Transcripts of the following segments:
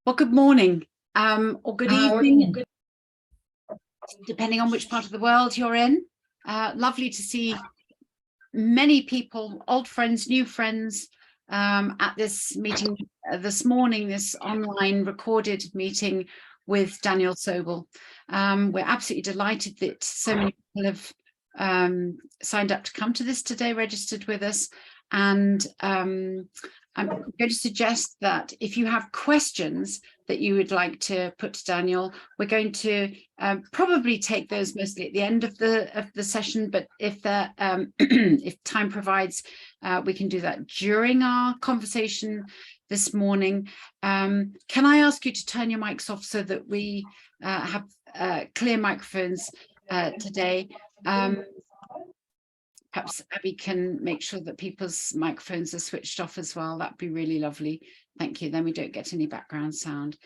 Well, good morning or good evening, Morning. depending on which part of the world you're in. Lovely to see many people, old friends, new friends, at this meeting this morning, this online recorded meeting with Daniel Sobel. We're absolutely delighted that so many people have signed up to come to this today, registered with us. And I'm going to suggest that if you have questions that you would like to put to Daniel, we're going to probably take those mostly at the end of the session, but if if time provides, we can do that during our conversation this morning. Can I ask you to turn your mics off so that we have clear microphones today? Perhaps Abby can make sure that people's microphones are switched off as well. That'd be really lovely. Thank you. Then we don't get any background sound.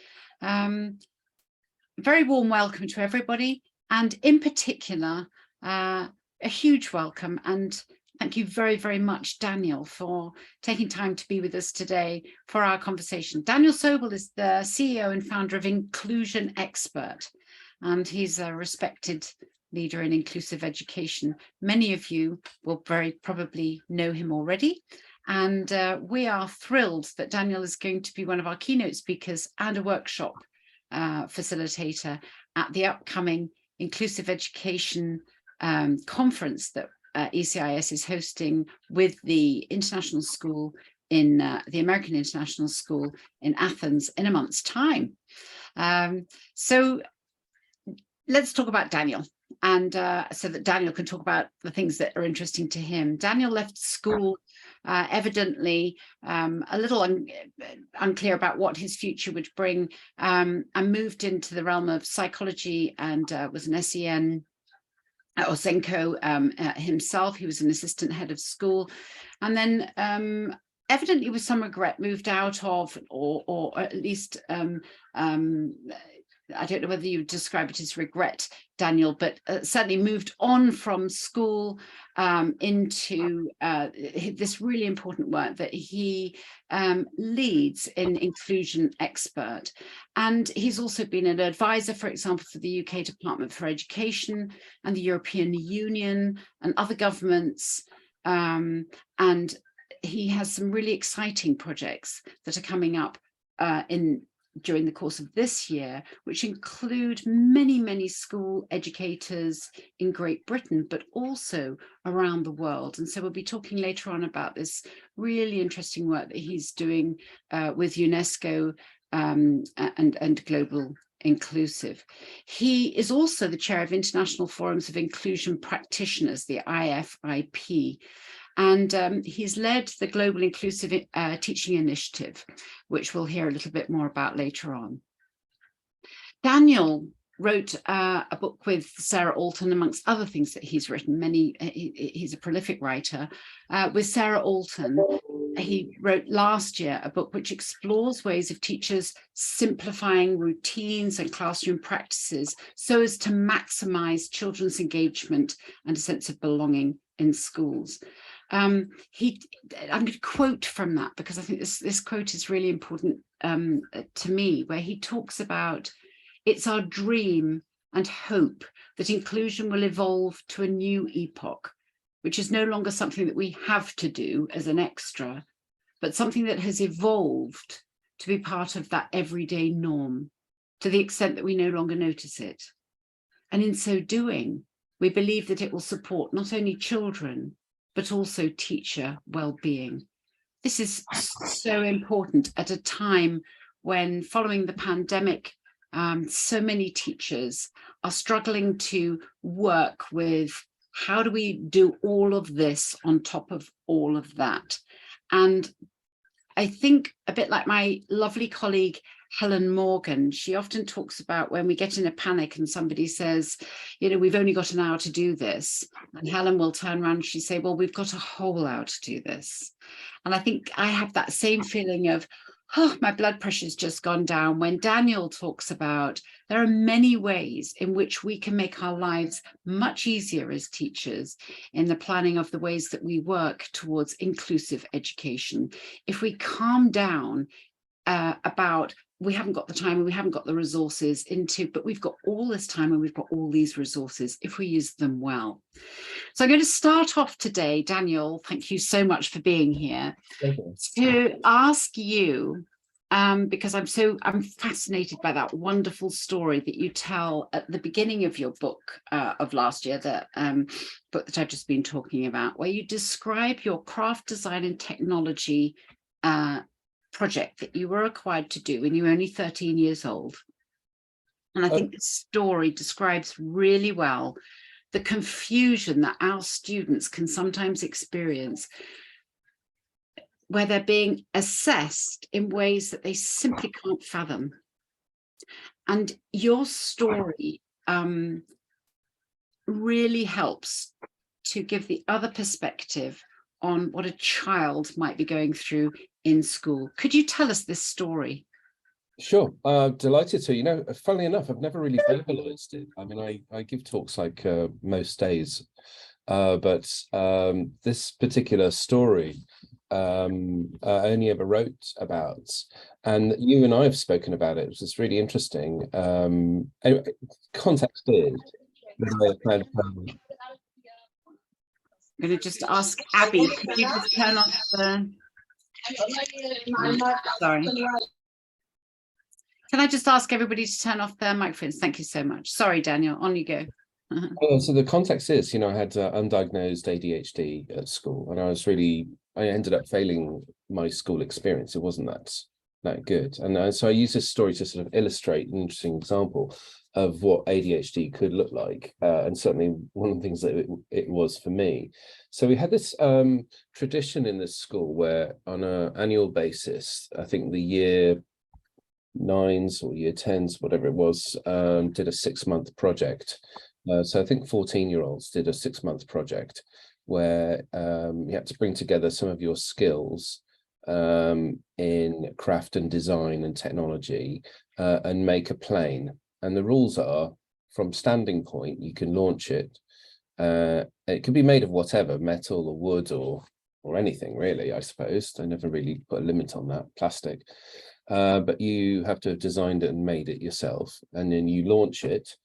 Very warm welcome to everybody, and in particular, a huge welcome and thank you very, very much, Daniel, for taking time to be with us today for our conversation. Daniel Sobel is the CEO and founder of Inclusion Expert, and he's a respected leader in inclusive education. Many of you will very probably know him already. And we are thrilled that Daniel is going to be one of our keynote speakers and a workshop facilitator at the upcoming Inclusive Education Conference that ECIS is hosting with the International School in the American International School in Athens in a month's time. So let's talk about Daniel. And so that Daniel can talk about the things that are interesting to him. Daniel left school evidently a little unclear about what his future would bring, and moved into the realm of psychology and was an SEN or SENCO himself. He was an assistant head of school, and then evidently with some regret moved out of, or at least I don't know whether you would describe it as regret, Daniel, but certainly moved on from school into this really important work that he leads in Inclusion Expert. And he's also been an advisor, for example, for the UK Department for Education and the European Union and other governments. And he has some really exciting projects that are coming up during the course of this year, which include many, many school educators in Great Britain, but also around the world. And so we'll be talking later on about this really interesting work that he's doing with UNESCO and Global Inclusive. He is also the chair of International Forums of Inclusion Practitioners, the IFIP. And he's led the Global Inclusive Teaching Initiative, which we'll hear a little bit more about later on. Daniel wrote a book with Sarah Alton, amongst other things that he's written. He's a prolific writer. With Sarah Alton, he wrote last year a book which explores ways of teachers simplifying routines and classroom practices so as to maximize children's engagement and a sense of belonging in schools. I'm going to quote from that because I think this quote is really important to me, where he talks about, it's our dream and hope that inclusion will evolve to a new epoch, which is no longer something that we have to do as an extra, but something that has evolved to be part of that everyday norm, to the extent that we no longer notice it. And in so doing, we believe that it will support not only children, but also teacher well-being. This is so important at a time when, following the pandemic, so many teachers are struggling to work with how do we do all of this on top of all of that. And I think a bit like my lovely colleague, Helen Morgan, she often talks about when we get in a panic and somebody says, you know, we've only got an hour to do this. And Helen will turn around and she say, well, we've got a whole hour to do this. And I think I have that same feeling of, oh, my blood pressure's just gone down when Daniel talks about there are many ways in which we can make our lives much easier as teachers in the planning of the ways that we work towards inclusive education. If we calm down about we haven't got the time and we haven't got the resources into, but we've got all this time and we've got all these resources if we use them well. So I'm going to start off today, Daniel, thank you so much for being here, to ask you, because I'm fascinated by that wonderful story that you tell at the beginning of your book of last year, the book that I've just been talking about, where you describe your craft design and technology project that you were required to do when you were only 13 years old. And I think this story describes really well the confusion that our students can sometimes experience, where they're being assessed in ways that they simply can't fathom. And your story really helps to give the other perspective on what a child might be going through in school. Could you tell us this story? Sure, delighted to. You know, funnily enough, I've never really verbalized it. I mean, I give talks like most days, but this particular story I only ever wrote about, and you and I have spoken about it, which is really interesting. Anyway, context is that I had I'm going to just ask Abby, could you just turn off the... Sorry. Can I just ask everybody to turn off their microphones? Thank you so much. Sorry, Daniel, on you go. So the context is, you know, I had undiagnosed ADHD at school, and I ended up failing my school experience. It wasn't that good. And so I use this story to sort of illustrate an interesting example of what ADHD could look like, and certainly one of the things that it was for me. So we had this tradition in this school where on an annual basis, I think the year 9s or year 10s, whatever it was, did a 6-month project. So I think 14-year-olds did a 6-month project where you had to bring together some of your skills in craft and design and technology and make a plane. And the rules are, from standing point, you can launch it. It could be made of whatever, metal or wood or anything really, I suppose. I never really put a limit on that, plastic. But you have to have designed it and made it yourself. And then you launch it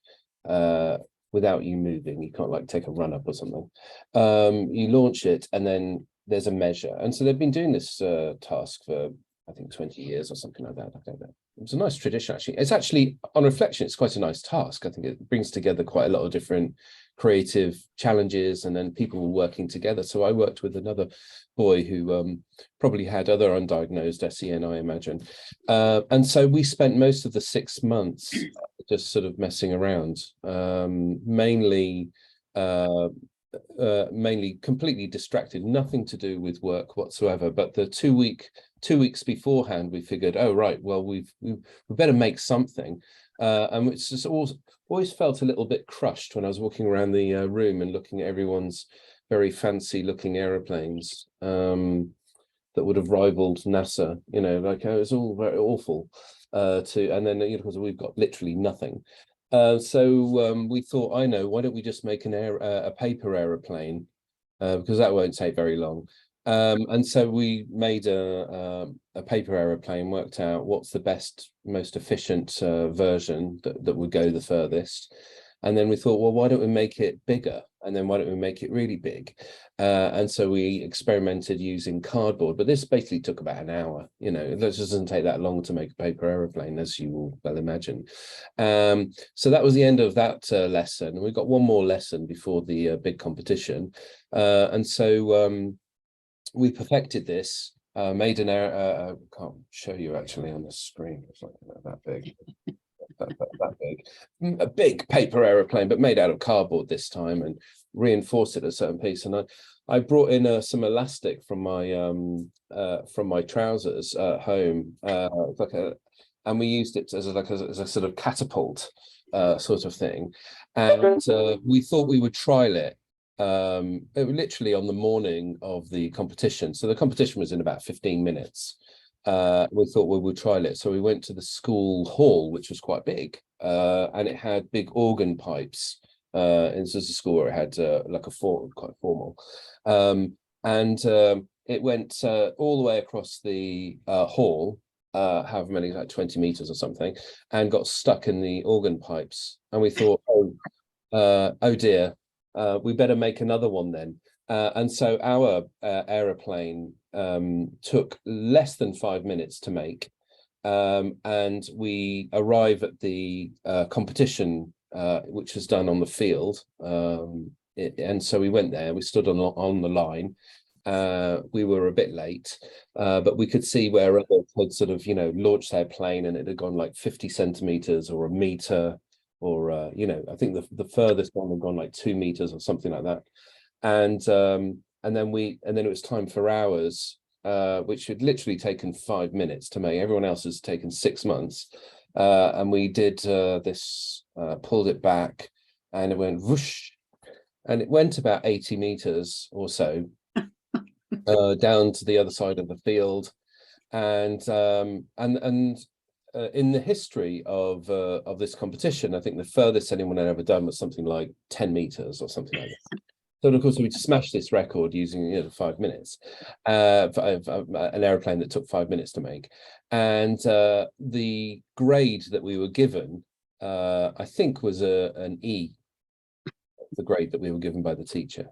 without you moving. You can't like take a run up or something. You launch it and then there's a measure. And so they've been doing this task for, I think, 20 years or something like that. I don't know. It's a nice tradition, actually. It's actually, on reflection, it's quite a nice task. I think it brings together quite a lot of different creative challenges and then people working together. So I worked with another boy who probably had other undiagnosed SEN, I imagine. And so we spent most of the 6 months just sort of messing around, mainly completely distracted, nothing to do with work whatsoever. But the 2 weeks beforehand, we figured, oh right, well we better make something, and it's just always felt a little bit crushed when I was walking around the room and looking at everyone's very fancy looking aeroplanes that would have rivaled NASA. You know, like it was all very awful. And then, you know, because we've got literally nothing. So we thought, I know, why don't we just make a paper aeroplane, because that won't take very long. And so we made a paper aeroplane, worked out what's the best, most efficient version that would go the furthest. And then we thought, well, why don't we make it bigger? And then why don't we make it really big? And so we experimented using cardboard, but this basically took about an hour. You know, it just doesn't take that long to make a paper aeroplane, as you will well imagine. So that was the end of that lesson. And we got one more lesson before the big competition. And so we perfected this, made an I can't show you actually on the screen. It's like that big. that big, a big paper aeroplane, but made out of cardboard this time, and reinforced it at a certain piece. And I brought in some elastic from my trousers at home, and we used it as a sort of catapult sort of thing. And we thought we would trial it. It was literally on the morning of the competition. So the competition was in about 15 minutes. We thought we would trial it. So we went to the school hall, which was quite big, and it had big organ pipes. And this was a school where it had like quite formal. And it went all the way across the hall. however many, like 20 meters or something, and got stuck in the organ pipes. And we thought, oh dear, we better make another one then. And so our aeroplane took less than 5 minutes to make. And we arrive at the competition, which was done on the field. And so we went there, we stood on the line. We were a bit late, but we could see where others had sort of, launched their plane and it had gone like 50 centimeters or a meter, or I think the furthest one had gone like 2 meters or something like that. And then it was time for ours, which had literally taken 5 minutes to make. Everyone else has taken 6 months. And we did this, pulled it back, and it went whoosh, and it went about 80 meters or so down to the other side of the field. And in the history of this competition, I think the furthest anyone had ever done was something like 10 meters or something like that. So of course we smashed this record using 5 minutes, an airplane that took 5 minutes to make. And the grade that we were given, I think, was an E, the grade that we were given by the teacher.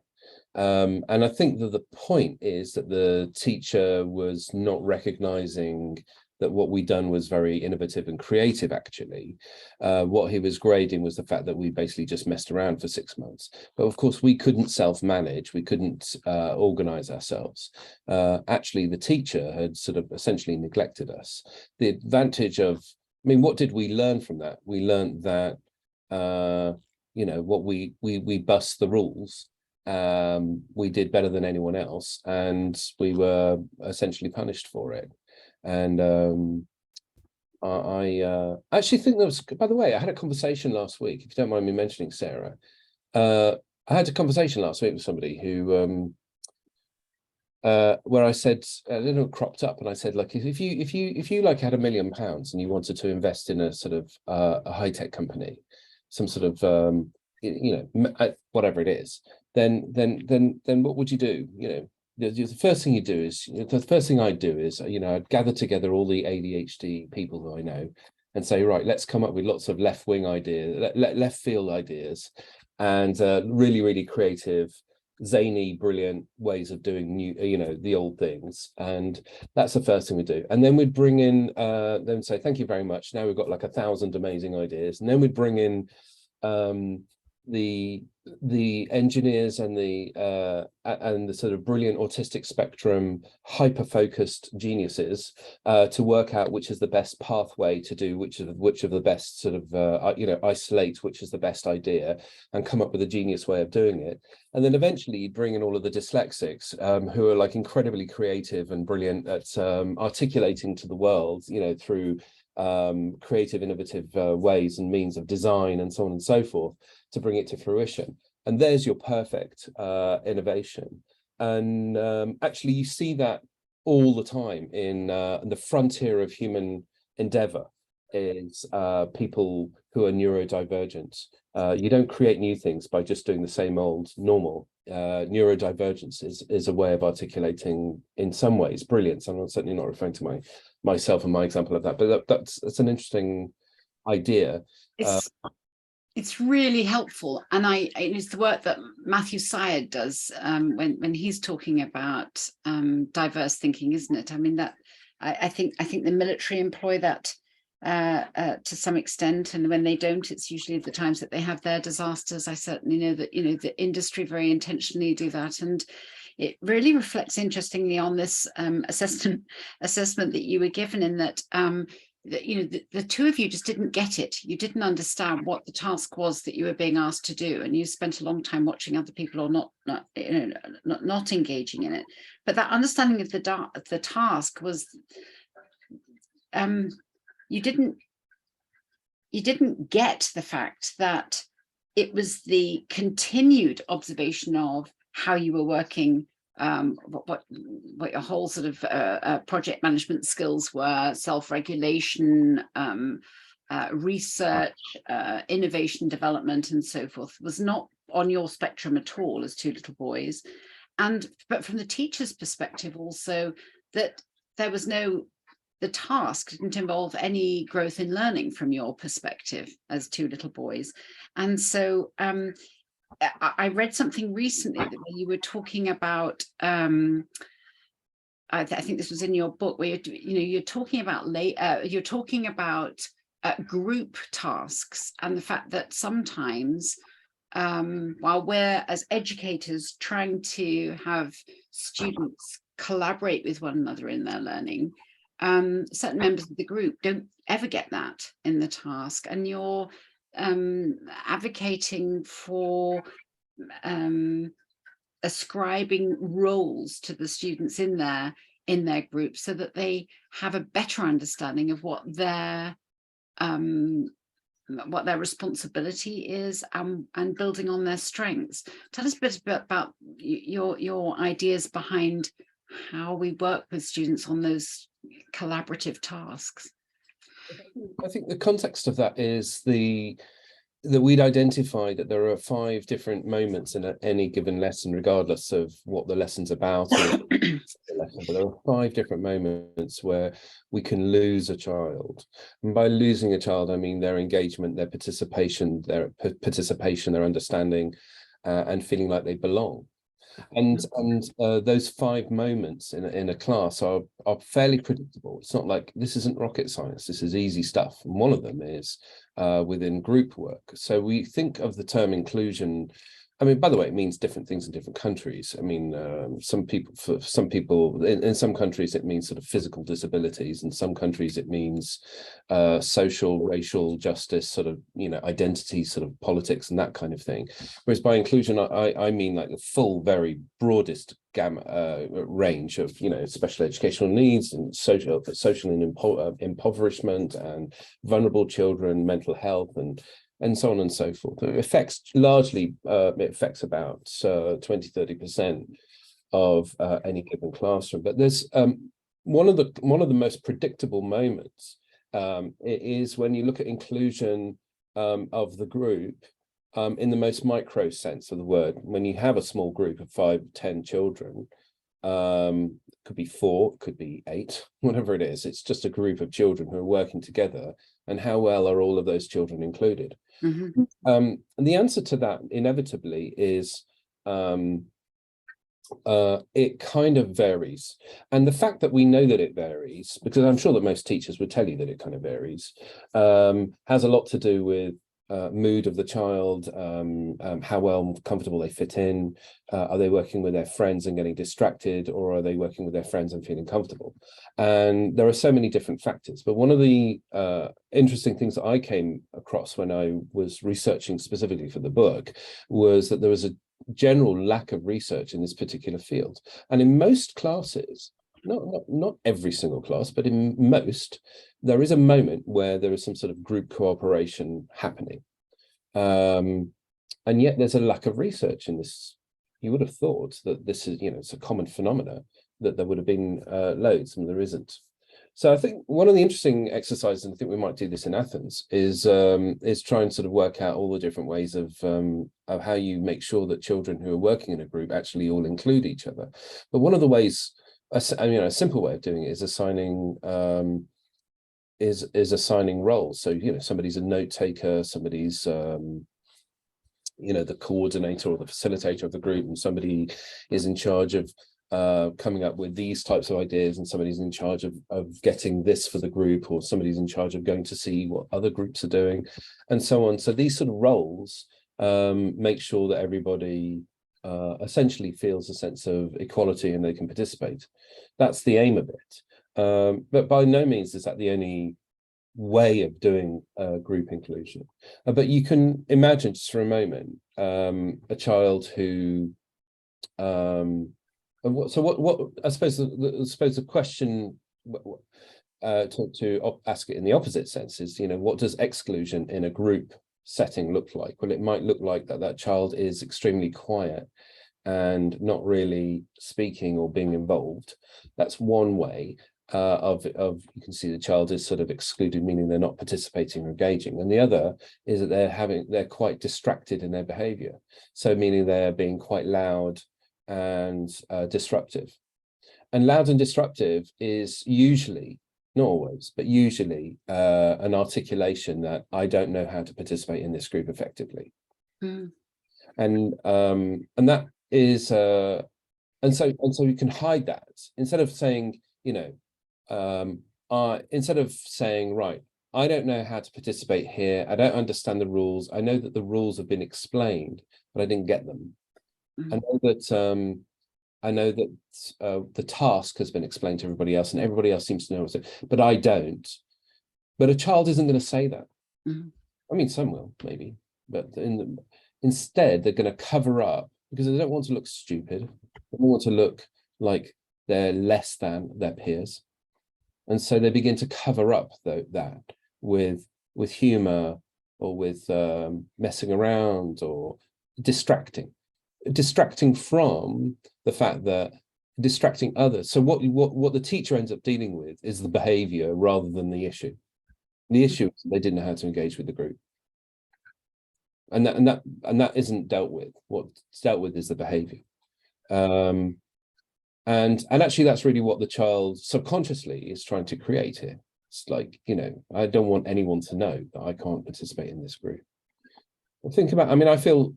And I think that the point is that the teacher was not recognizing that what we'd done was very innovative and creative, actually. What he was grading was the fact that we basically just messed around for 6 months. But of course, we couldn't self-manage, we couldn't organize ourselves. Actually, the teacher had sort of essentially neglected us. The advantage of, what did we learn from that? We learned that, what we bust the rules. We did better than anyone else, and we were essentially punished for it. And I actually think there was, by the way, I had a conversation last week, if you don't mind me mentioning, Sarah. I had a conversation last week with somebody who where I said, cropped up, and I said, like, if you like had £1 million and you wanted to invest in a sort of a high-tech company, some sort of whatever it is, then what would you do? The first thing you do is, the first thing I'd do is, I'd gather together all the ADHD people who I know and say, right, let's come up with lots of left-wing ideas, left field ideas, and really, really creative, zany, brilliant ways of doing new, the old things. And that's the first thing we do. And then we'd bring in, then say, thank you very much. Now we've got like 1,000 amazing ideas. And then we'd bring in the engineers and the sort of brilliant autistic spectrum, hyper-focused geniuses to work out which is the best pathway to do which of the best sort of isolate which is the best idea and come up with a genius way of doing it. And then eventually you bring in all of the dyslexics who are like incredibly creative and brilliant at articulating to the world, through creative, innovative ways and means of design and so on and so forth, to bring it to fruition. And there's your perfect innovation. And actually you see that all the time in the frontier of human endeavor is people who are neurodivergent. You don't create new things by just doing the same old normal. Neurodivergence is a way of articulating, in some ways, brilliance. I'm certainly not referring to myself and my example of that, but that's an interesting idea. It's really helpful, and it's the work that Matthew Syed does when he's talking about diverse thinking, isn't it? I mean, that I think the military employ that to some extent, and when they don't, it's usually the times that they have their disasters. I certainly know that the industry very intentionally do that, and it really reflects interestingly on this assessment that you were given, in that the two of you just didn't get it. You didn't understand what the task was that you were being asked to do, and you spent a long time watching other people or not engaging in it. But that understanding of the task was you didn't get the fact that it was the continued observation of how you were working, what your whole sort of project management skills were, self-regulation, research, innovation development, and so forth, was not on your spectrum at all as two little boys. But from the teacher's perspective also, that there was no the task didn't involve any growth in learning from your perspective as two little boys. And so I read something recently that you were talking about, I think this was in your book, where you're talking about group tasks, and the fact that sometimes while we're as educators trying to have students collaborate with one another in their learning, certain members of the group don't ever get that in the task, and you're advocating for ascribing roles to the students in their group so that they have a better understanding of what their responsibility is, and building on their strengths. Tell us a bit about your ideas behind how we work with students on those collaborative tasks. I think the context of that is that we'd identified that there are 5 different moments in any given lesson, regardless of what the lesson's about. But there are 5 different moments where we can lose a child. And by losing a child, I mean their engagement, their participation, their understanding, and feeling like they belong. And those 5 moments in a class are fairly predictable. It's not like, this isn't rocket science, this is easy stuff. And one of them is within group work. So we think of the term inclusion. I mean, by the way, it means different things in different countries. I mean, for some people in some countries, it means sort of physical disabilities. In some countries, it means social, racial justice, sort of, identity, sort of politics and that kind of thing. Whereas by inclusion, I mean like the full, very broadest gamut range of, special educational needs and social impoverishment and vulnerable children, mental health, and so on and so forth. It affects largely, it affects about 20-30% of any given classroom. But there's one of the most predictable moments is when you look at inclusion of the group in the most micro sense of the word. When you have a small group of 5, 10 children, could be 4, could be 8, whatever it is. It's just a group of children who are working together, and how well are all of those children included? Mm-hmm. And the answer to that inevitably is it kind of varies. And the fact that we know that it varies, because I'm sure that most teachers would tell you that it kind of varies, has a lot to do with mood of the child, how well comfortable they fit in, are they working with their friends and getting distracted, or are they working with their friends and feeling comfortable? And there are so many different factors. But one of the interesting things that I came across when I was researching specifically for the book was that there was a general lack of research in this particular field. And in most classes, not every single class, but in most, there is a moment where there is some sort of group cooperation happening. And yet there's a lack of research in this. You would have thought that this is, it's a common phenomena, that there would have been loads, and there isn't. So I think one of the interesting exercises, and I think we might do this in Athens, is try and sort of work out all the different ways of how you make sure that children who are working in a group actually all include each other. But one of the ways, a simple way of doing it is assigning roles. So somebody's a note taker, somebody's the coordinator or the facilitator of the group, and somebody is in charge of coming up with these types of ideas, and somebody's in charge of getting this for the group, or somebody's in charge of going to see what other groups are doing, and so on. So these sort of roles make sure that everybody essentially feels a sense of equality and they can participate. That's the aim of it. But by no means is that the only way of doing group inclusion. But you can imagine, just for a moment, a child who what I suppose the question to ask it in the opposite sense is, what does exclusion in a group setting look like? Well, it might look like that child is extremely quiet and not really speaking or being involved. That's one way of you can see the child is sort of excluded, meaning they're not participating or engaging. And the other is that they're quite distracted in their behavior. So meaning they're being quite loud and disruptive. And loud and disruptive is usually not always, but usually an articulation that I don't know how to participate in this group effectively. Mm. And that is and so you can hide that instead of saying, instead of saying, right, I don't know how to participate here, I don't understand the rules, I know that the rules have been explained, but I didn't get them. Mm. I know that the task has been explained to everybody else, and everybody else seems to know it, but I don't. But a child isn't going to say that. Mm. I mean, some will maybe, but instead they're going to cover up because they don't want to look stupid. They don't want to look like they're less than their peers, and so they begin to cover up that with humor or with messing around or distracting from the fact that distracting others. So what the teacher ends up dealing with is the behavior rather than the issue. The issue is they didn't know how to engage with the group, and that isn't dealt with. What's dealt with is the behavior, and actually that's really what the child subconsciously is trying to create here. It's like, I don't want anyone to know that I can't participate in this group. Think about,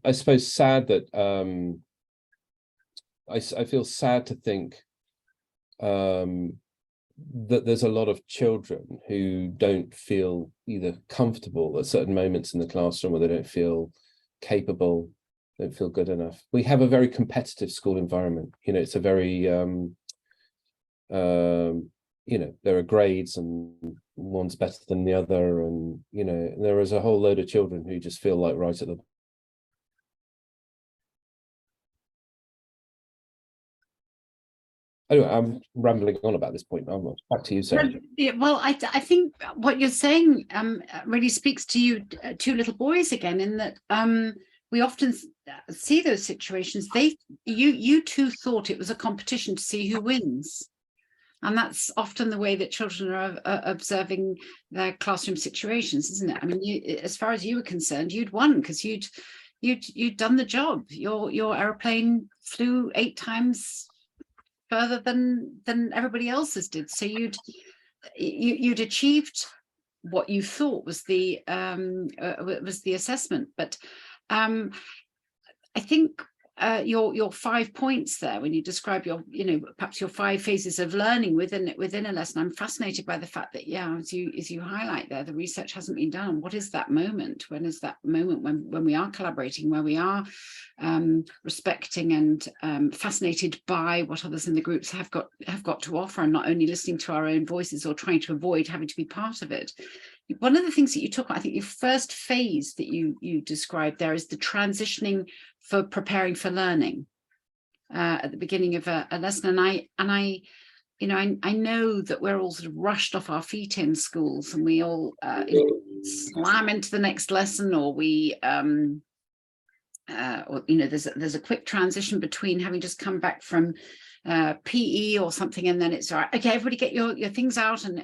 I suppose sad that I feel sad to think that there's a lot of children who don't feel either comfortable at certain moments in the classroom, or they don't feel capable, don't feel good enough. We have a very competitive school environment. It's a very there are grades and one's better than the other, and there is a whole load of children who just feel like right at the Anyway, I'm rambling on about this point. I'm back to you, Sarah. Well, I think what you're saying really speaks to you, two little boys again, in that we often see those situations. You two thought it was a competition to see who wins. And that's often the way that children are observing their classroom situations, isn't it? I mean, as far as you were concerned, you'd won because you'd done the job. Your aeroplane flew 8 times further than everybody else's did. So you'd achieved what you thought was the assessment. But I think your 5 points there, when you describe your, perhaps your 5 phases of learning within a lesson, I'm fascinated by the fact that, as you highlight there, the research hasn't been done. What is that moment? When is that moment when we are collaborating, where we are respecting and fascinated by what others in the groups have got to offer, and not only listening to our own voices or trying to avoid having to be part of it? One of the things that you talk about, I think your first phase that you described there, is the transitioning for preparing for learning at the beginning of a lesson. And I know that we're all sort of rushed off our feet in schools, and we all slam into the next lesson, or we there's a quick transition between having just come back from PE or something, and then it's all right, okay, everybody get your things out, and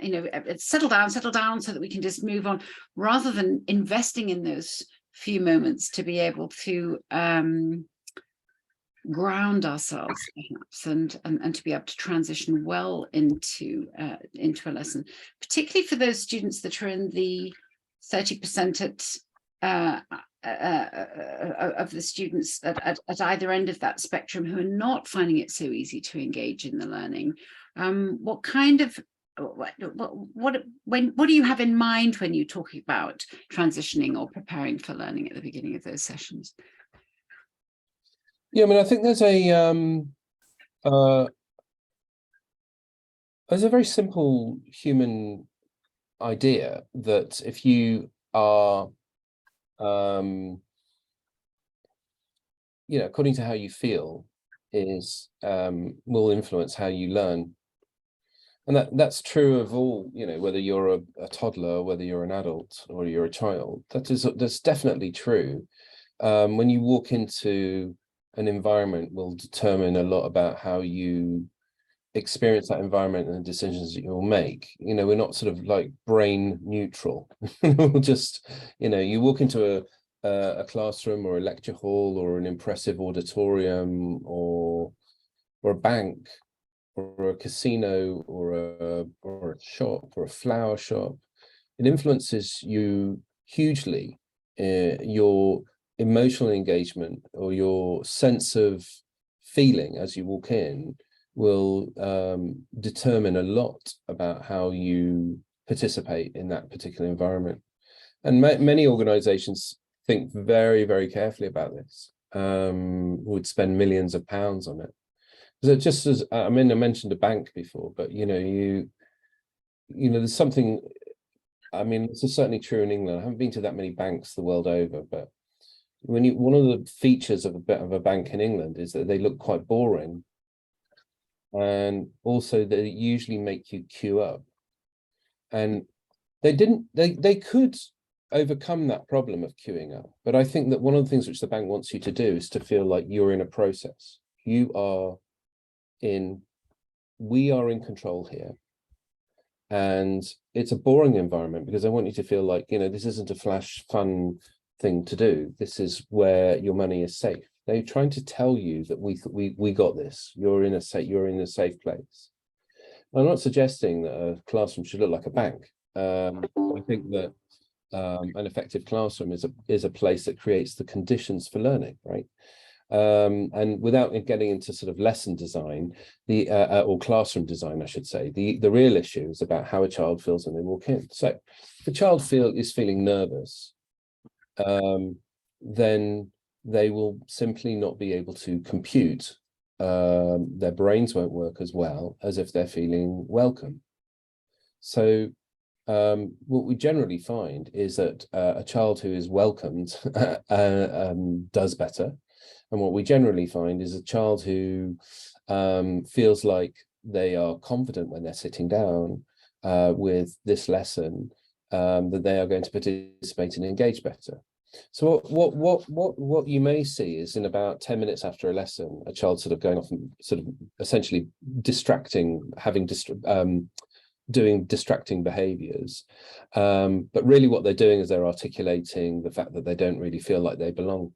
settle down so that we can just move on, rather than investing in those few moments to be able to ground ourselves perhaps, and to be able to transition well into a lesson, particularly for those students that are in the 30% of the students at either end of that spectrum who are not finding it so easy to engage in the learning. What do you have in mind when you talk about transitioning or preparing for learning at the beginning of those sessions? Yeah, I mean, I think there's a very simple human idea that if you are according to how you feel will influence how you learn. And that's true of all, whether you're a toddler, whether you're an adult or you're a child. That's definitely true. When you walk into an environment, will determine a lot about how you experience that environment and the decisions that you'll make. We're not sort of like brain neutral. We'll just, you walk into a classroom or a lecture hall or an impressive auditorium or a bank or a casino or a shop or a flower shop, it influences you hugely. Your emotional engagement or your sense of feeling as you walk in will determine a lot about how you participate in that particular environment. And many organizations think very, very carefully about this, would spend millions of pounds on it. So just as, I mean, I mentioned a bank before, but you know, there's something, I mean, this is certainly true in England. I haven't been to that many banks the world over, but one of the features of a bank in England is that they look quite boring. And also they usually make you queue up. And they could overcome that problem of queuing up. But I think that one of the things which the bank wants you to do is to feel like you're in a process. We are in control here. And it's a boring environment because I want you to feel like, you know, this isn't a flash fun thing to do. This is where your money is safe. They're trying to tell you that we got this. You're in a safe place. I'm not suggesting that a classroom should look like a bank. I think that an effective classroom is a place that creates the conditions for learning, right? And without getting into sort of lesson design, or classroom design, I should say, the real issue is about how a child feels when they walk in. So if the child is feeling nervous, then they will simply not be able to compute. Their brains won't work as well as if they're feeling welcome. So what we generally find is that a child who is welcomed does better. And what we generally find is a child who feels like they are confident when they're sitting down with this lesson, that they are going to participate and engage better. So what you may see is in about 10 minutes after a lesson, a child sort of going off and sort of essentially doing distracting behaviors. But really what they're doing is they're articulating the fact that they don't really feel like they belong,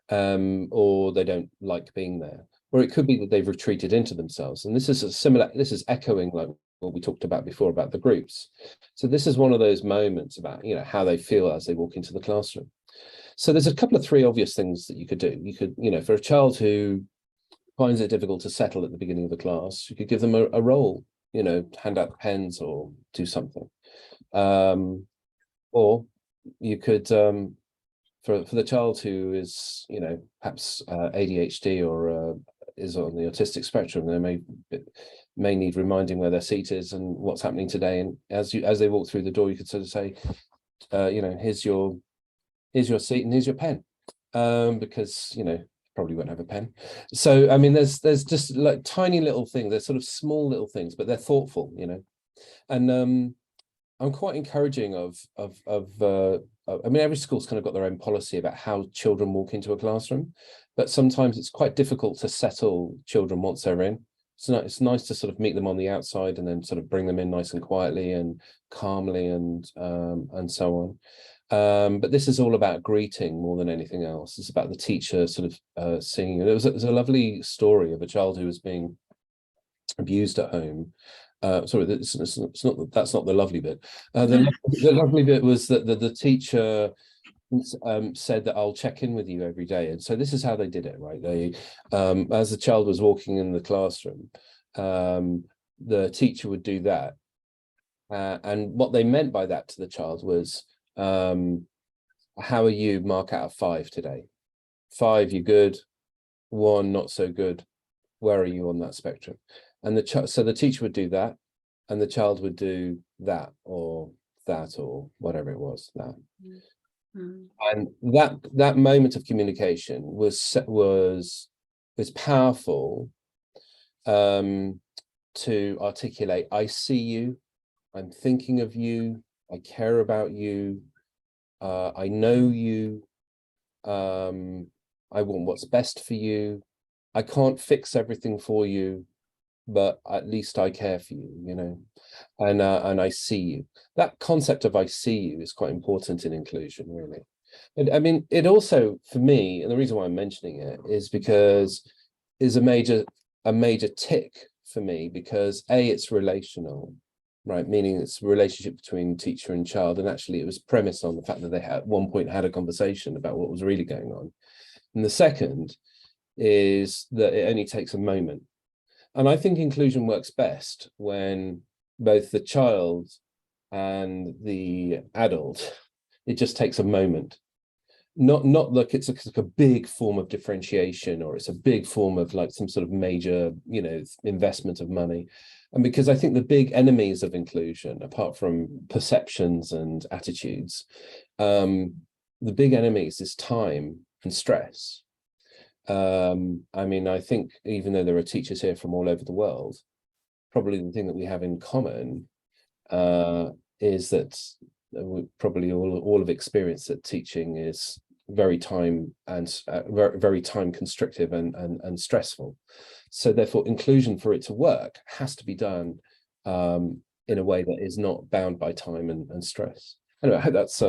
or they don't like being there. Or it could be that they've retreated into themselves. And this is echoing like what we talked about before about the groups. So this is one of those moments about, you know, how they feel as they walk into the classroom. So there's three obvious things that you could do. You could, you know, for a child who finds it difficult to settle at the beginning of the class, you could give them a role, you know, hand out pens or do something. Or you could, for the child who is, you know, perhaps ADHD or is on the autistic spectrum, they may need reminding where their seat is and what's happening today. And as they walk through the door, you could sort of say, you know, here's your seat and here's your pen, because, you know, probably won't have a pen. So I mean, there's just like tiny little things. They're sort of small little things, but they're thoughtful, you know. And I'm quite encouraging of I mean, every school's kind of got their own policy about how children walk into a classroom, but sometimes it's quite difficult to settle children once they're in. So it's nice to sort of meet them on the outside and then sort of bring them in nice and quietly and calmly and so on. But this is all about greeting more than anything else. It's about the teacher sort of singing. There was a lovely story of a child who was being abused at home. Sorry, that's not the lovely bit. The lovely bit was that the teacher said that I'll check in with you every day. And so this is how they did it, right? They, as the child was walking in the classroom, the teacher would do that. And what they meant by that to the child was, how are you? Mark out of 5 today. 5, you're good. 1, not so good. Where are you on that spectrum? And so the teacher would do that, and the child would do that or whatever it was. That. Mm-hmm. And that moment of communication was powerful, to articulate, I see you, I'm thinking of you, I care about you, I know you, I want what's best for you. I can't fix everything for you, but at least I care for you, you know, and I see you. That concept of I see you is quite important in inclusion, really. And I mean, it also, for me, and the reason why I'm mentioning it is because it's a major tick for me because it's relational, right? Meaning it's a relationship between teacher and child. And actually it was premised on the fact that they at one point had a conversation about what was really going on. And the second is that it only takes a moment. And I think inclusion works best when both the child and the adult, it just takes a moment. Not like it's like a big form of differentiation, or it's a big form of like some sort of major, investment of money. And because I think the big enemies of inclusion, apart from perceptions and attitudes, the big enemies is time and stress. I mean, I think even though there are teachers here from all over the world, probably the thing that we have in common is that we probably all have experienced that teaching is very time and very time constrictive and stressful. So therefore inclusion, for it to work, has to be done in a way that is not bound by time and stress. Anyway, I hope that's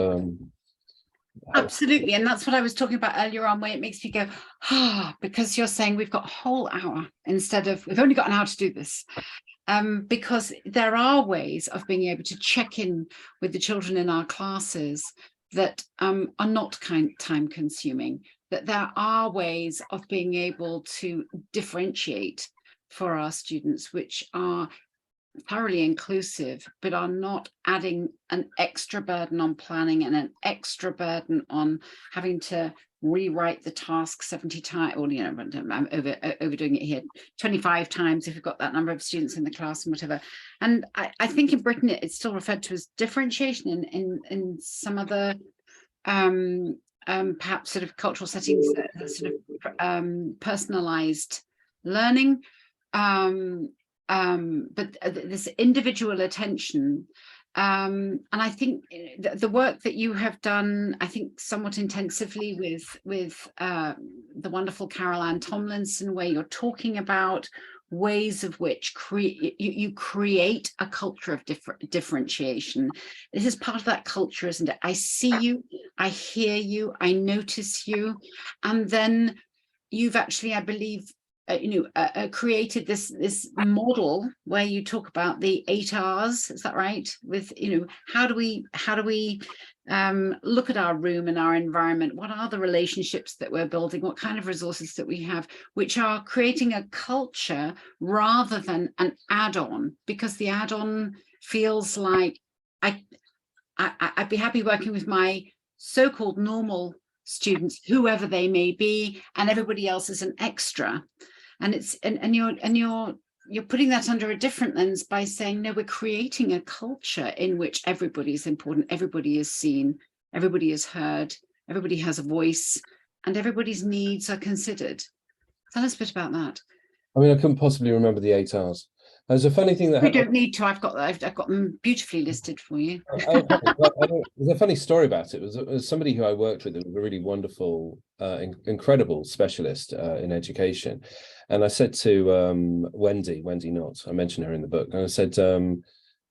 absolutely. And that's what I was talking about earlier on, where it makes me go, because you're saying we've got a whole hour instead of, we've only got an hour to do this. Because there are ways of being able to check in with the children in our classes that are not time consuming, that there are ways of being able to differentiate for our students, which are thoroughly inclusive, but are not adding an extra burden on planning and an extra burden on having to rewrite the task 70 times, or I'm overdoing it here, 25 times if you've got that number of students in the class and whatever. And I think in Britain it's still referred to as differentiation. In some other perhaps sort of cultural settings, sort of personalized learning, but this individual attention. And I think the work that you have done, I think somewhat intensively with the wonderful Carol Ann Tomlinson, where you're talking about ways of which you create a culture of differentiation. This is part of that culture, isn't it? I see you, I hear you, I notice you, and then you've actually, I believe, created this model where you talk about the 8 R's. Is that right? With how do we look at our room and our environment? What are the relationships that we're building? What kind of resources that we have, which are creating a culture rather than an add-on? Because the add-on feels like I'd be happy working with my so-called normal students, whoever they may be, and everybody else is an extra. And it's you're putting that under a different lens by saying, no, we're creating a culture in which everybody is important, everybody is seen, everybody is heard, everybody has a voice, and everybody's needs are considered. Tell us a bit about that. I mean, I couldn't possibly remember the 8 R's. There's a funny thing that we don't need to. I've got them beautifully listed for you. Okay. Well, there's a funny story about it. It was somebody who I worked with, who was a really wonderful, incredible specialist in education. And I said to Wendy Knott, I mentioned her in the book, and I said, I'm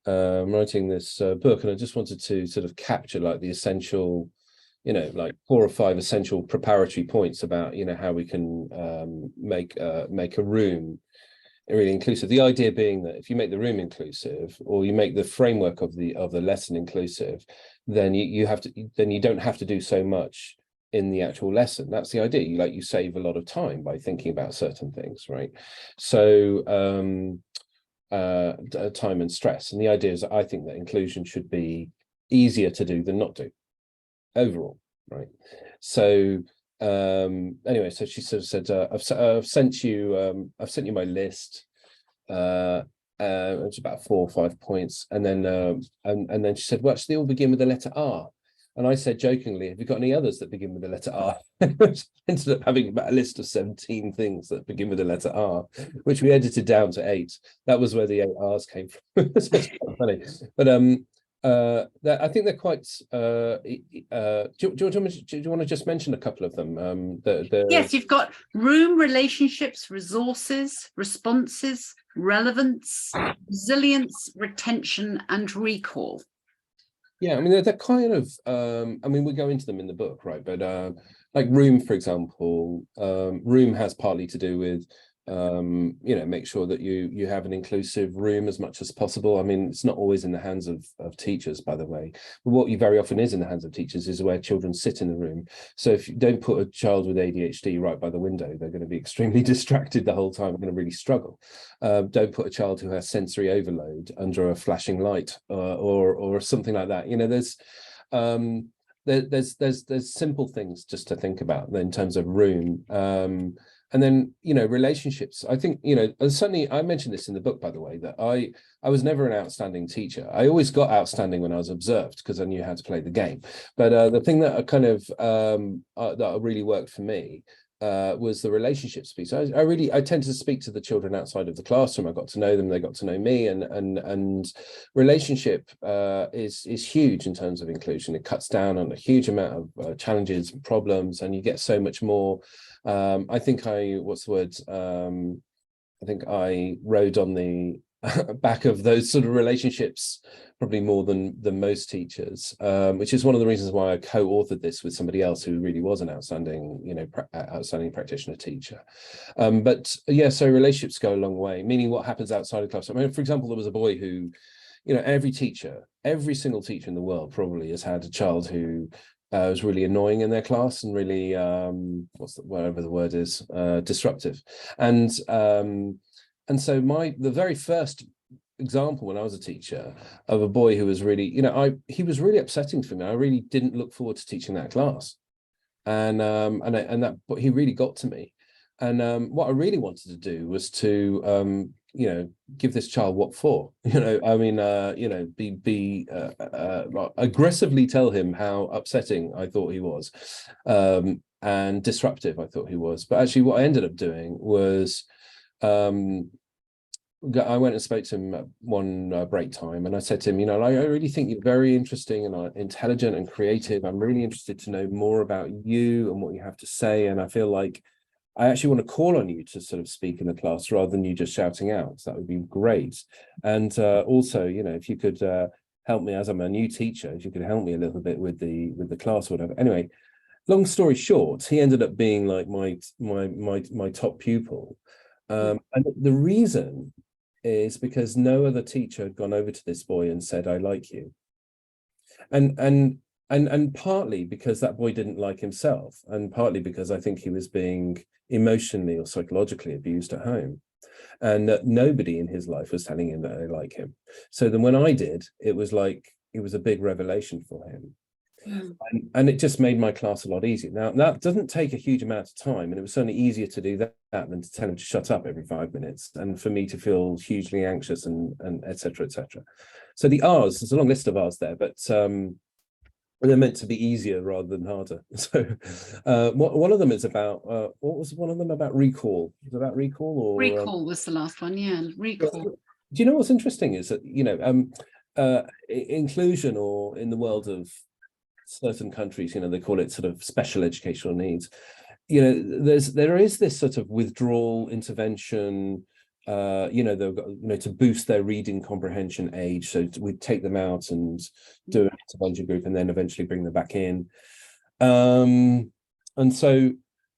writing this book, and I just wanted to sort of capture like the essential, like 4 or 5 essential preparatory points about, how we can make a room really inclusive. The idea being that if you make the room inclusive, or you make the framework of the lesson inclusive, then you don't have to do so much in the actual lesson. That's the idea. You save a lot of time by thinking about certain things, right? So time and stress. And the idea is that I think that inclusion should be easier to do than not do overall, right? So anyway, so she sort of said, I've sent you my list. It's about 4 or 5 points, and then she said, well, actually, they all begin with the letter R. And I said jokingly, have you got any others that begin with the letter R? Ended up having about a list of 17 things that begin with the letter R, which we edited down to 8. That was where the 8 R's came from. So it's quite funny. But I think they're quite. Do you want to just mention a couple of them? Yes, you've got room, relationships, resources, responses, relevance, resilience, retention, and recall. Yeah, I mean, they're kind of. I mean, we go into them in the book, right? But like room, for example, room has partly to do with make sure that you have an inclusive room as much as possible. I mean, it's not always in the hands of teachers, by the way, but what you very often is in the hands of teachers is where children sit in the room. So if you don't put a child with ADHD right by the window, they're going to be extremely distracted the whole time, they're going to really struggle. Don't put a child who has sensory overload under a flashing light or something like that. There's simple things just to think about in terms of room. And then, relationships. I think, certainly I mentioned this in the book, by the way, that I was never an outstanding teacher. I always got outstanding when I was observed because I knew how to play the game. But the thing that that really worked for me was the relationships piece. I tend to speak to the children outside of the classroom. I got to know them, they got to know me, and relationship is huge in terms of inclusion. It cuts down on a huge amount of challenges and problems, and you get so much more. I think I rode on the back of those sort of relationships probably more than most teachers, which is one of the reasons why I co-authored this with somebody else who really was an outstanding practitioner teacher. But yeah, so relationships go a long way, meaning what happens outside of class. I mean, for example, there was a boy who, every single teacher in the world probably has had a child who was really annoying in their class and really whatever the word is, disruptive. And so the very first example when I was a teacher of a boy who was really, he was really upsetting for me. I really didn't look forward to teaching that class, but he really got to me. And what I really wanted to do was to give this child what for, aggressively tell him how upsetting I thought he was, and disruptive I thought he was. But actually what I ended up doing was, I went and spoke to him at one break time, and I said to him, I really think you're very interesting and intelligent and creative. I'm really interested to know more about you and what you have to say, and I feel like I actually want to call on you to sort of speak in the class rather than you just shouting out. So that would be great. And also, if you could help me, as I'm a new teacher, if you could help me a little bit with the class or whatever. Anyway, long story short, he ended up being like my top pupil. And the reason is because no other teacher had gone over to this boy and said, "I like you." And partly because that boy didn't like himself, and partly because I think he was being emotionally or psychologically abused at home, and that nobody in his life was telling him that they like him. So then when I did, it was a big revelation for him. And it just made my class a lot easier. Now, that doesn't take a huge amount of time, and it was certainly easier to do that than to tell him to shut up every 5 minutes, and for me to feel hugely anxious and et cetera, et cetera. So the R's, there's a long list of R's there, but they're meant to be easier rather than harder. So one of them is about, what was one of them about? Recall. Was it about recall? Or recall was the last one, yeah, recall. Do you know what's interesting is that, inclusion, or in the world of certain countries, they call it sort of special educational needs. There is this sort of withdrawal intervention, they've got, to boost their reading comprehension age. So we take them out and do an intervention group and then eventually bring them back in. And so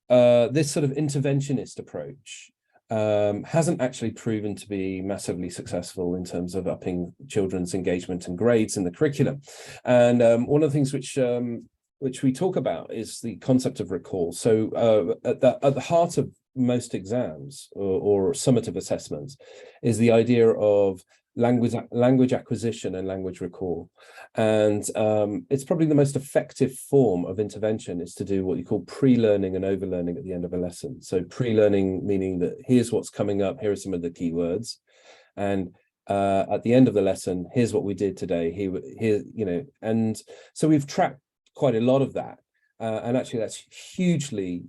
this sort of interventionist approach hasn't actually proven to be massively successful in terms of upping children's engagement and grades in the curriculum. And one of the things which we talk about is the concept of recall. So at the heart of most exams or summative assessments is the idea of language acquisition and language recall. And it's probably the most effective form of intervention is to do what you call pre-learning and overlearning at the end of a lesson. So pre-learning meaning that here's what's coming up, here are some of the keywords, and at the end of the lesson, here's what we did today, here, and so we've tracked quite a lot of that, and actually that's hugely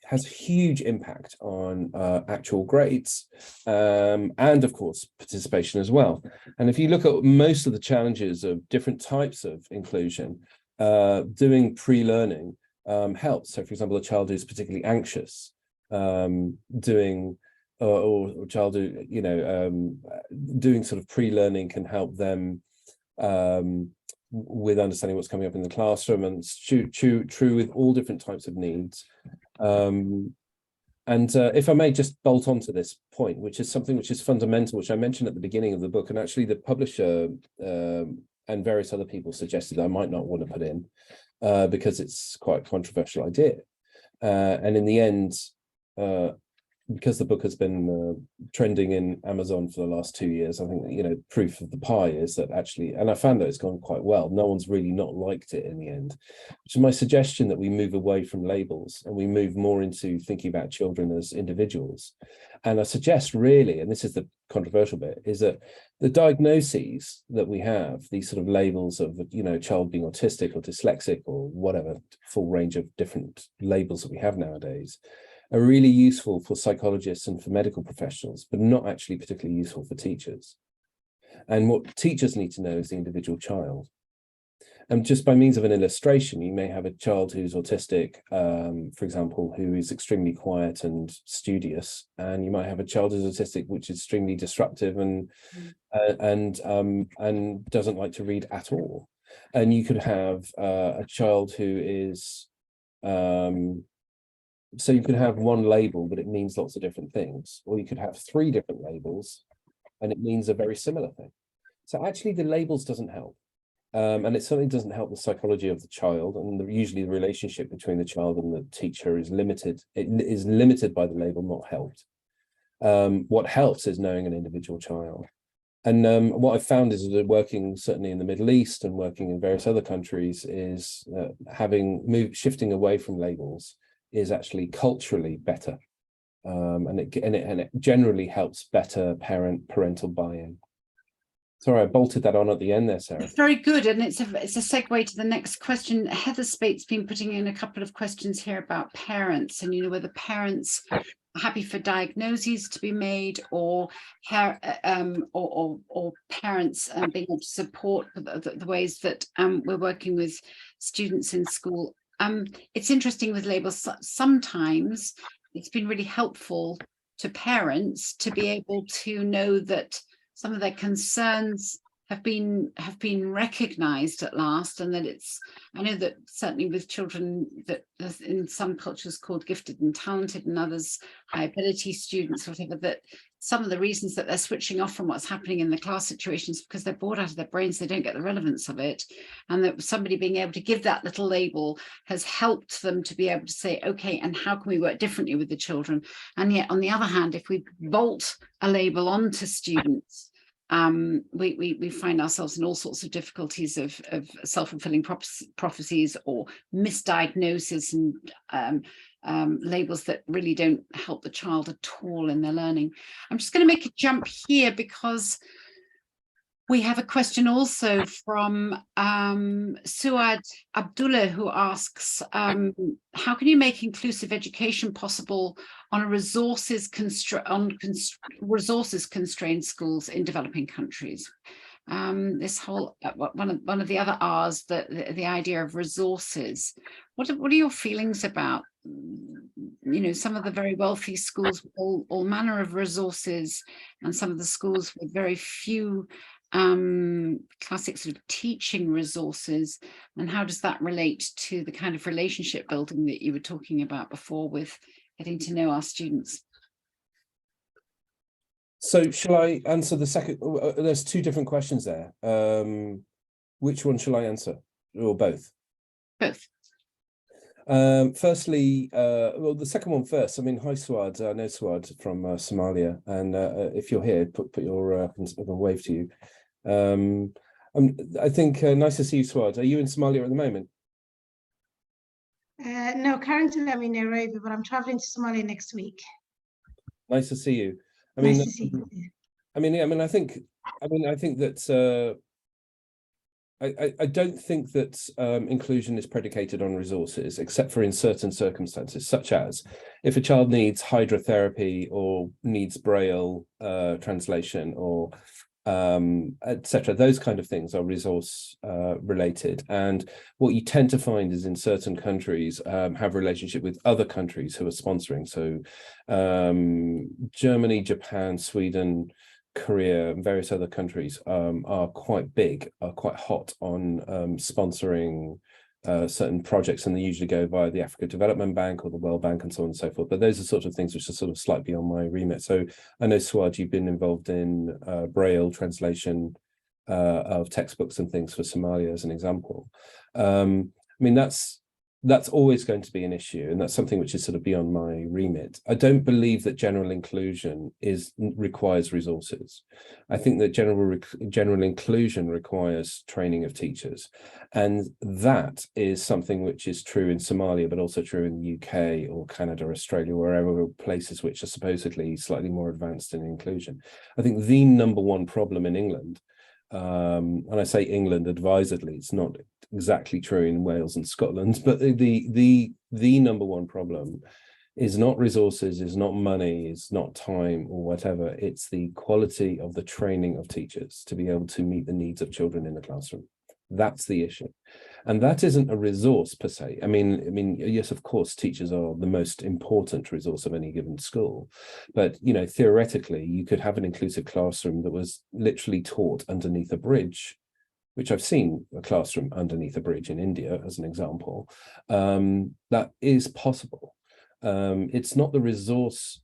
has huge impact on actual grades, and of course participation as well. And if you look at most of the challenges of different types of inclusion, doing pre-learning helps. So for example, a child who's particularly anxious, doing or a child who doing sort of pre-learning can help them with understanding what's coming up in the classroom, and it's true with all different types of needs. And if I may just bolt on to this point, which is something which is fundamental, which I mentioned at the beginning of the book, and actually the publisher and various other people suggested I might not want to put in because it's quite a controversial idea. And in the end, because the book has been trending in Amazon for the last 2 years, I think, you know, proof of the pie is that actually, and I found that it's gone quite well. No one's really not liked it in the end, which is my suggestion that we move away from labels and we move more into thinking about children as individuals. And I suggest really, and this is the controversial bit, is that the diagnoses that we have, these sort of labels of, you know, child being autistic or dyslexic or whatever, full range of different labels that we have nowadays, are really useful for psychologists and for medical professionals, but not actually particularly useful for teachers. And what teachers need to know is the individual child. And just by means of an illustration, you may have a child who's autistic, for example, who is extremely quiet and studious, and you might have a child who's autistic, which is extremely disruptive and doesn't like to read at all. And you could have a child who is so you could have one label, but it means lots of different things, or you could have 3 different labels and it means a very similar thing. So actually the labels doesn't help. And it certainly doesn't help the psychology of the child, and usually the relationship between the child and the teacher is limited. It is limited by the label, not helped. What helps is knowing an individual child. And what I've found is that working certainly in the Middle East and working in various other countries is shifting away from labels is actually culturally better, and it generally helps better parental buy-in. Sorry, I bolted that on at the end there, Sarah. It's very good, and it's a segue to the next question. Heather Spate's been putting in a couple of questions here about parents, and, you know, whether parents are happy for diagnoses to be made, or parents being able to support the ways that we're working with students in school. It's interesting with labels. Sometimes it's been really helpful to parents to be able to know that some of their concerns have been recognized at last, and that I know that certainly with children that in some cultures called gifted and talented, and others high ability students or whatever, that some of the reasons that they're switching off from what's happening in the class situations because they're bored out of their brains, they don't get the relevance of it, and that somebody being able to give that little label has helped them to be able to say, okay, and how can we work differently with the children? And yet on the other hand, if we bolt a label onto students, we find ourselves in all sorts of difficulties of self-fulfilling prophecies or misdiagnosis and labels that really don't help the child at all in their learning. I'm just going to make a jump here because we have a question also from Suad Abdullah, who asks, how can you make inclusive education possible on resources constrained schools in developing countries? This whole one of the other R's, the idea of resources. What are your feelings about, you know, some of the very wealthy schools with all manner of resources, and some of the schools with very few classic sort of teaching resources, and how does that relate to the kind of relationship building that you were talking about before with getting to know our students? So shall I answer the second? There's 2 different questions there. Which one shall I answer, or both? Both. Firstly, well, the second one first. I mean, hi Suad, I know Suad from Somalia, and if you're here, put your wave to you. I think nice to see you, Suad. Are you in Somalia at the moment? No, currently I'm in Nairobi, but I'm traveling to Somalia next week. Nice to see you. I mean, nice to see you. I think that I don't think that inclusion is predicated on resources, except for in certain circumstances, such as if a child needs hydrotherapy or needs Braille translation or etc. Those kind of things are resource related, and what you tend to find is in certain countries have relationship with other countries who are sponsoring. So Germany, Japan, Sweden, Korea, and various other countries are quite big, are quite hot on sponsoring certain projects, and they usually go via the Africa Development Bank or the World Bank and so on and so forth. But those are sort of things which are sort of slightly beyond my remit. So I know, Suad, you've been involved in Braille translation of textbooks and things for Somalia as an example. I mean, that's always going to be an issue, and that's something which is sort of beyond my remit. I don't believe that general inclusion requires resources. I think that general inclusion requires training of teachers, and that is something which is true in Somalia, but also true in the UK or Canada, Australia, wherever places which are supposedly slightly more advanced in inclusion. I think the number one problem in England, and I say England advisedly, it's not exactly true in Wales and Scotland, but the number one problem is not resources, is not money, is not time or whatever. It's the quality of the training of teachers to be able to meet the needs of children in the classroom. That's the issue. And that isn't a resource per se. I mean, yes, of course, teachers are the most important resource of any given school. But, you know, theoretically, you could have an inclusive classroom that was literally taught underneath a bridge, which I've seen a classroom underneath a bridge in India, as an example. That is possible. It's not the resource,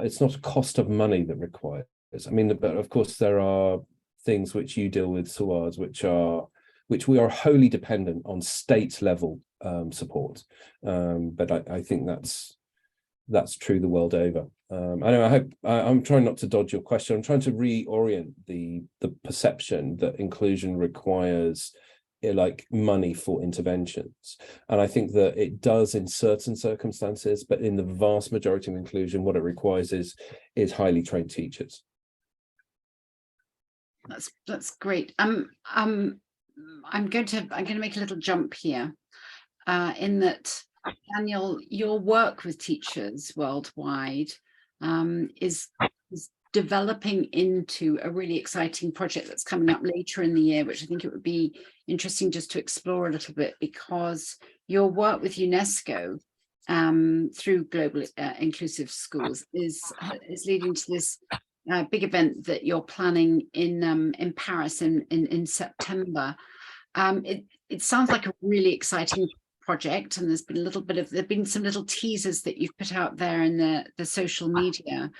it's not a cost of money that requires. I mean, but of course, there are things which you deal with, Suaz, which we are wholly dependent on state level support. But I think that's true the world over. I'm trying not to dodge your question. I'm trying to reorient the perception that inclusion requires like money for interventions. And I think that it does in certain circumstances, but in the vast majority of inclusion, what it requires is highly trained teachers. That's great. I'm going to make a little jump here, in that, Daniel, your work with teachers worldwide is developing into a really exciting project that's coming up later in the year, which I think it would be interesting just to explore a little bit, because your work with UNESCO through Global Inclusive Schools is leading to this big event that you're planning in Paris in September. It sounds like a really exciting project, and there've been some little teasers that you've put out there in the social media.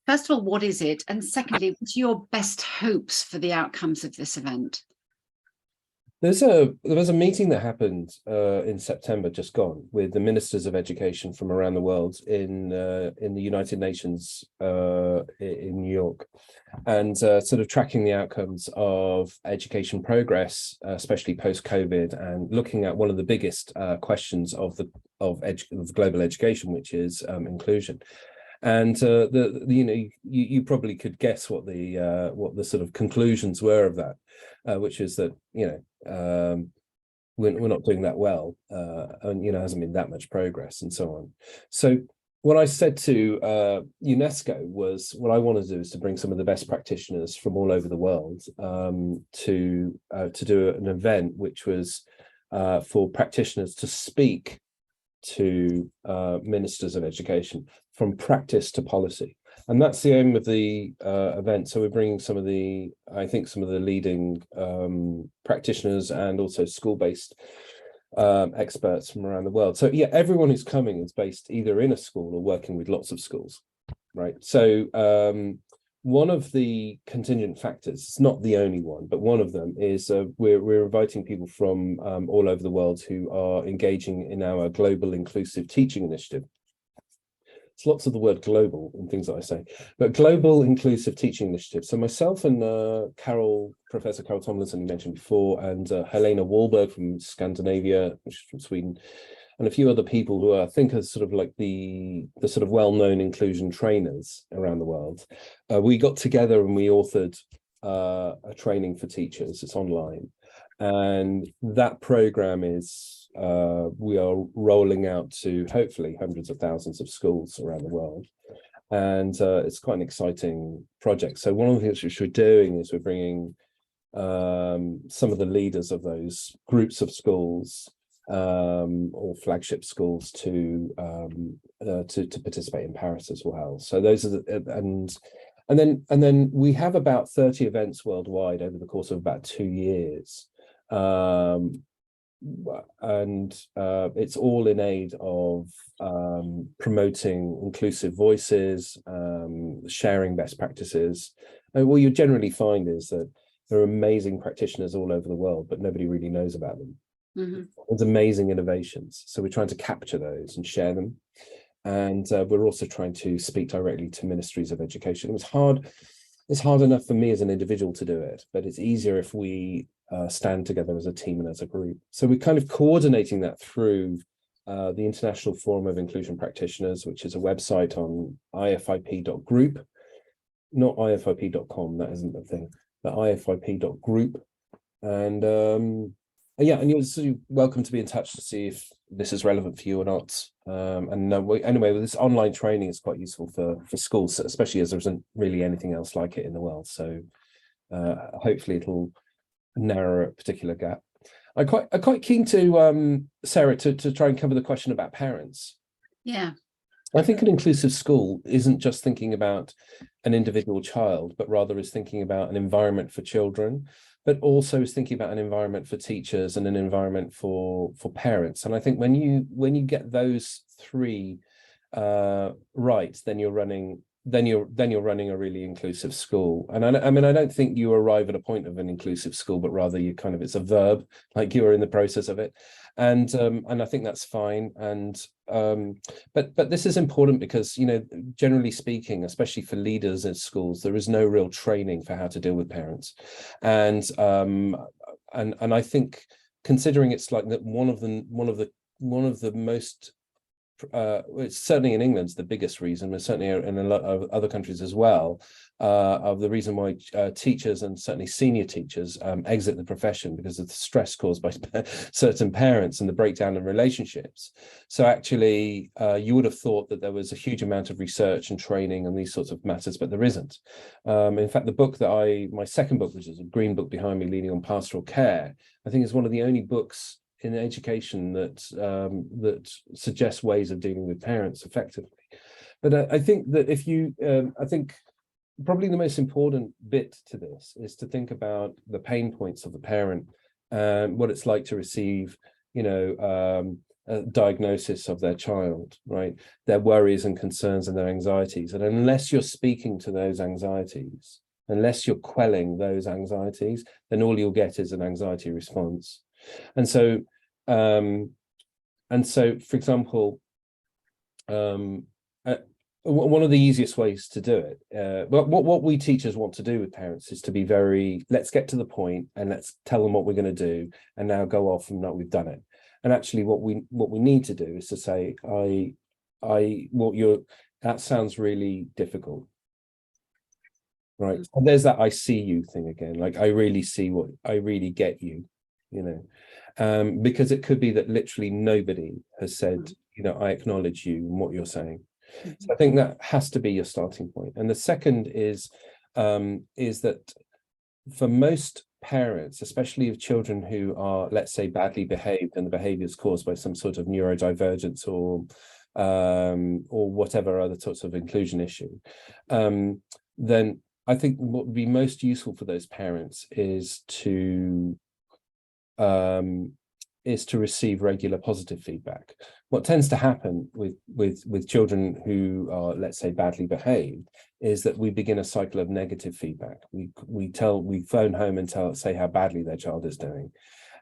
First of all, what is it? And secondly, what are your best hopes for the outcomes of this event? There was a meeting that happened in September, just gone, with the ministers of education from around the world in the United Nations in New York, and sort of tracking the outcomes of education progress, especially post-COVID, and looking at one of the biggest questions of global education, which is inclusion. And you probably could guess what the sort of conclusions were of that, which is that we're not doing that well, and hasn't been that much progress and so on. So what I said to UNESCO was, what I want to do is to bring some of the best practitioners from all over the world to do an event which was for practitioners to speak to ministers of education, from practice to policy. And that's the aim of the event. So we're bringing some of the leading practitioners and also school-based experts from around the world. So yeah, everyone who's coming is based either in a school or working with lots of schools, right? So one of the contingent factors, it's not the only one, but one of them is we're inviting people from all over the world who are engaging in our Global Inclusive Teaching Initiative. It's lots of the word global and things that I say, but Global Inclusive Teaching Initiative. So myself and Professor Carol Tomlinson, you mentioned before, and Helena Wahlberg from Scandinavia, which is from Sweden, and a few other people who I think are sort of like the sort of well-known inclusion trainers around the world. We got together and we authored a training for teachers. It's online. And that program is, we are rolling out to hopefully hundreds of thousands of schools around the world. And it's quite an exciting project. So one of the things which we're doing is we're bringing some of the leaders of those groups of schools or flagship schools to participate in Paris as well. So those are and then we have about 30 events worldwide over the course of about 2 years. and it's all in aid of promoting inclusive voices, sharing best practices. And what you generally find is that there are amazing practitioners all over the world, but nobody really knows about them. There's amazing innovations, so we're trying to capture those and share them. And we're also trying to speak directly to ministries of education. It's hard enough for me as an individual to do it, but it's easier if we stand together as a team and as a group. So we're kind of coordinating that through the International Forum of Inclusion Practitioners, which is a website on ifip.group, not ifip.com, that isn't the thing, but ifip.group. And yeah, and you're welcome to be in touch to see if this is relevant for you or not. Anyway, with this online training is quite useful for schools, especially as there isn't really anything else like it in the world. So hopefully it'll narrow a particular gap. I'm quite keen to Sarah to try and cover the question about parents. Yeah. I think an inclusive school isn't just thinking about an individual child, but rather is thinking about an environment for children, but also is thinking about an environment for teachers and an environment for parents. And I think when you get those three right, then you're running a really inclusive school. And I mean, I don't think you arrive at a point of an inclusive school, but rather you kind of, it's a verb, like you are in the process of it. And I think that's fine. And but this is important because, you know, generally speaking, especially for leaders in schools, there is no real training for how to deal with parents. And I think, considering it's like that one of the most it's certainly in England the biggest reason, but certainly in a lot of other countries as well, of the reason why teachers and certainly senior teachers exit the profession, because of the stress caused by certain parents and the breakdown in relationships. So actually, you would have thought that there was a huge amount of research and training and these sorts of matters, but there isn't. In fact, the book that my second book, which is a green book behind me, Leading on Pastoral Care, I think is one of the only books in education that suggests ways of dealing with parents effectively. But I think that I think probably the most important bit to this is to think about the pain points of the parent and what it's like to receive, you know, a diagnosis of their child, right? Their worries and concerns and their anxieties. And unless you're speaking to those anxieties, unless you're quelling those anxieties, then all you'll get is an anxiety response. And so, for example, one of the easiest ways to do it, what we teachers want to do with parents is to be very, let's get to the point and let's tell them what we're going to do, and now go off and know we've done it. And actually, what we need to do is to say, that sounds really difficult. Right. And there's that I see you thing again, like I really get you. You know, because it could be that literally nobody has said, you know, I acknowledge you and what you're saying. So I think that has to be your starting point. And the second is that for most parents, especially of children who are, let's say, badly behaved and the behavior is caused by some sort of neurodivergence or whatever other sorts of inclusion issue, then I think what would be most useful for those parents is to receive regular positive feedback. What tends to happen with children who are, let's say, badly behaved, is that we begin a cycle of negative feedback. We phone home and say how badly their child is doing,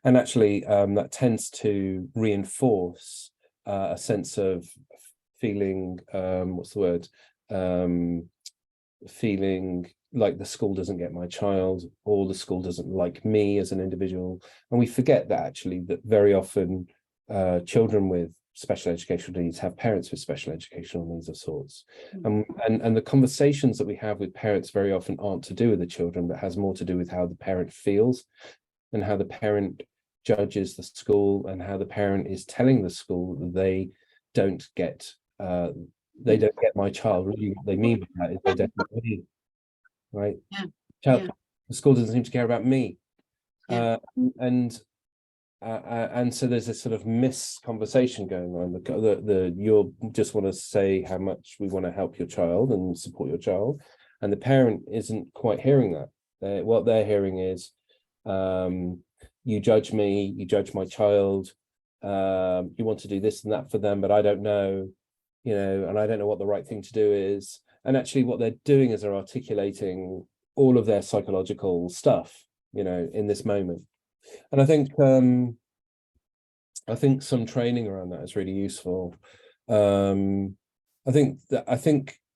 and actually that tends to reinforce a sense of feeling feeling like the school doesn't get my child, or the school doesn't like me as an individual. And we forget that actually that very often children with special educational needs have parents with special educational needs of sorts. And the conversations that we have with parents very often aren't to do with the children, but has more to do with how the parent feels and how the parent judges the school, and how the parent is telling the school that they don't get my child. Really, what they mean by that is they don't get me. Right. The school doesn't seem to care about me. And so there's this sort of conversation going on. You'll just want to say how much we want to help your child and support your child, and the parent isn't quite hearing that. What they're hearing is you judge me, you judge my child, you want to do this and that for them, but I don't know, and I don't know what the right thing to do is. And actually what they're doing is they're articulating all of their psychological stuff, in this moment. And I think some training around that is really useful. I think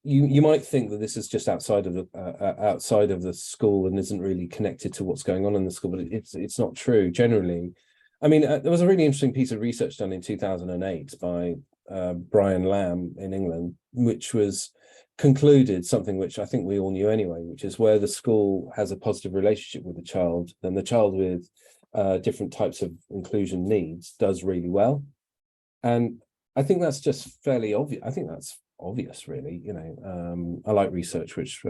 you might think that this is just outside of the school and isn't really connected to what's going on in the school, but it's not true generally. I mean, there was a really interesting piece of research done in 2008 by Brian Lamb in England, which was concluded something which I think we all knew anyway, which is where the school has a positive relationship with the child, then the child with different types of inclusion needs does really well. And I think that's just fairly obvious. I think that's obvious, really. I like research which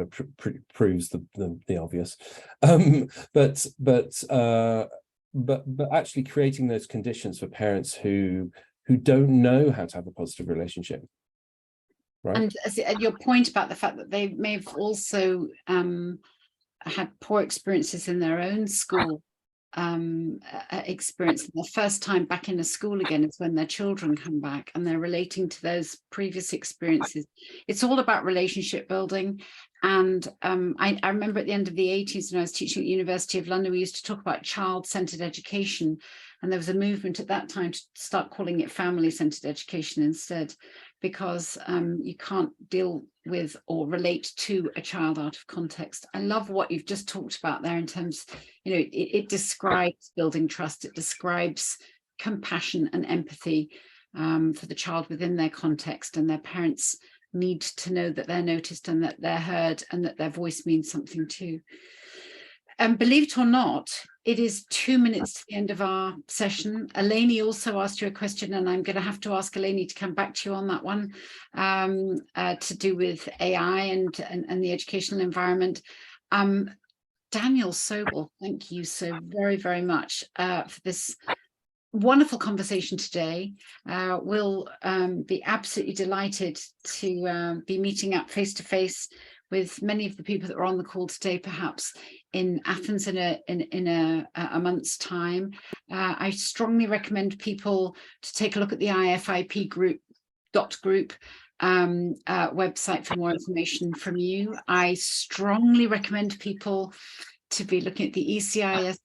proves the obvious, but actually creating those conditions for parents who don't know how to have a positive relationship. Right. And your point about the fact that they may have also had poor experiences in their own school experience. The first time back in a school again is when their children come back and they're relating to those previous experiences. It's all about relationship building. And I remember at the end of the 80s when I was teaching at the University of London, we used to talk about child-centered education. And there was a movement at that time to start calling it family-centered education instead, because you can't deal with or relate to a child out of context. I love what you've just talked about there in terms, it describes building trust, it describes compassion and empathy for the child within their context, and their parents need to know that they're noticed and that they're heard and that their voice means something too. And believe it or not, it is 2 minutes to the end of our session. Eleni also asked you a question, and I'm going to have to ask Eleni to come back to you on that one, to do with AI and the educational environment. Daniel Sobel, thank you so very, very much for this wonderful conversation today. We'll be absolutely delighted to be meeting up face to face with many of the people that were on the call today, perhaps in Athens in a month's time. I strongly recommend people to take a look at the IFIP group website for more information from you. I strongly recommend people to be looking at the ECIS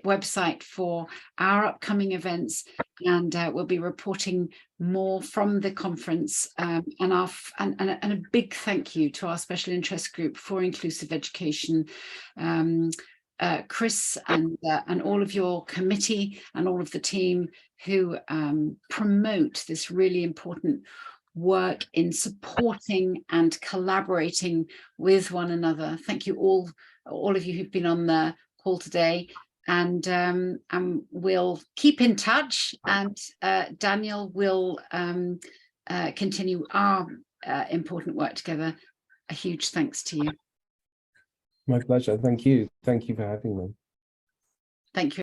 website for our upcoming events, and we'll be reporting more from the conference. And a big thank you to our special interest group for inclusive education, Chris and all of your committee and all of the team who promote this really important work in supporting and collaborating with one another. Thank you all of you who've been on the call today, and we'll keep in touch, and Daniel will continue our important work together. A huge thanks to you. My pleasure. Thank you. Thank you for having me. Thank you.